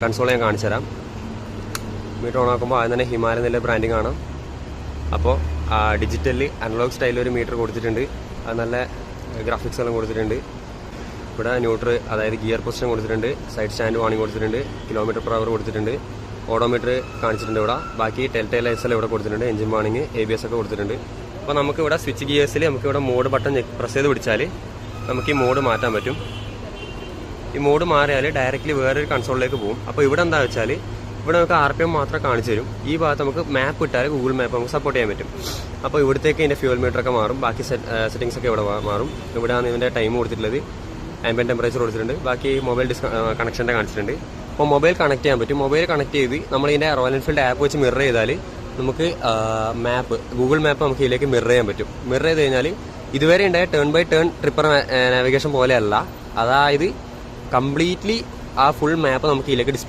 Console ഞാൻ കാണിച്ചു തരാം. മീറ്റർ ഓൺ ആക്കുമ്പോൾ ആദ്യം തന്നെ ഹിമാലയ എന്നുള്ള ബ്രാൻഡിങ് കാണാം. അപ്പോൾ ഡിജിറ്റലിൽ അനലോഗ് സ്റ്റൈലിൽ ഒരു മീറ്റർ കൊടുത്തിട്ടുണ്ട്. അത് നല്ല ഗ്രാഫിക്സ് എല്ലാം കൊടുത്തിട്ടുണ്ട്. ഇവിടെ ന്യൂട്രൽ, അതായത് ഗിയർ പൊസിഷൻ കൊടുത്തിട്ടുണ്ട്. സൈഡ് സ്റ്റാൻഡ് വാണിംഗ് കൊടുത്തിട്ടുണ്ട്. കിലോമീറ്റർ പെർ അവർ കൊടുത്തിട്ടുണ്ട്. ഓഡോമീറ്റർ കാണിച്ചിട്ടുണ്ട്. ഇവിടെ ബാക്കി ടെൽറ്റൈൽ ലൈറ്റ്സ് എല്ലാം ഇവിടെ കൊടുത്തിട്ടുണ്ട്. എഞ്ചിൻ വാണിംഗ്, ABS ഒക്കെ കൊടുത്തിട്ടുണ്ട്. അപ്പോൾ നമുക്ക് ഇവിടെ സ്വിച്ച് ഗിയേഴ്സിൽ നമുക്കിവിടെ മോഡ് ബട്ടൺ പ്രസ് ചെയ്ത് പിടിച്ചാൽ നമുക്ക് ഈ മോഡ് മാറ്റാൻ പറ്റും. ഈ മോഡ് മാറിയാൽ ഡയറക്റ്റ്ലി വേറൊരു കൺസോളിലേക്ക് പോകും. അപ്പോൾ ഇവിടെ എന്താ വെച്ചാൽ ഇവിടെ നമുക്ക് RPM മാത്രം കാണിച്ചു തരും. ഈ ഭാഗത്ത് നമുക്ക് മാപ്പ് ഇട്ടാൽ ഗൂഗിൾ മാപ്പ് നമുക്ക് സപ്പോർട്ട് ചെയ്യാൻ പറ്റും. അപ്പോൾ ഇവിടത്തേക്ക് ഇതിൻ്റെ ഫ്യൂൽ മീറ്റർ ഒക്കെ മാറും. ബാക്കി സെറ്റിംഗ്സ് ഒക്കെ ഇവിടെ മാറും. ഇവിടെയാണ് ഇതിൻ്റെ ടൈം കൊടുത്തിട്ടുള്ളത്. ആംബിയന്റ് ടെമ്പറേച്ചർ കൊടുത്തിട്ടുണ്ട്. ബാക്കി മൊബൈൽ കണക്ഷൻ്റെ കാണിച്ചിട്ടുണ്ട്. അപ്പോൾ മൊബൈൽ കണക്ട് ചെയ്യാൻ പറ്റും. മൊബൈൽ കണക്ട് ചെയ്ത് നമ്മൾ ഇതിൻ്റെ റോയൽ എൻഫീൽഡ് ആപ്പ് വെച്ച് മിറർ ചെയ്താൽ നമുക്ക് മാപ്പ്, ഗൂഗിൾ മാപ്പ് നമുക്ക് ഇതിലേക്ക് മിറർ ചെയ്യാൻ പറ്റും. മിറർ ചെയ്ത് കഴിഞ്ഞാൽ ഇതുവരെ ഉണ്ടായ turn by turn tripper navigation പോലെയല്ല. അതായത് കംപ്ലീറ്റ്ലി ആ ഫുൾ മാപ്പ് നമുക്ക് ഇതിലേക്ക് ഡിസ്പ്ലേ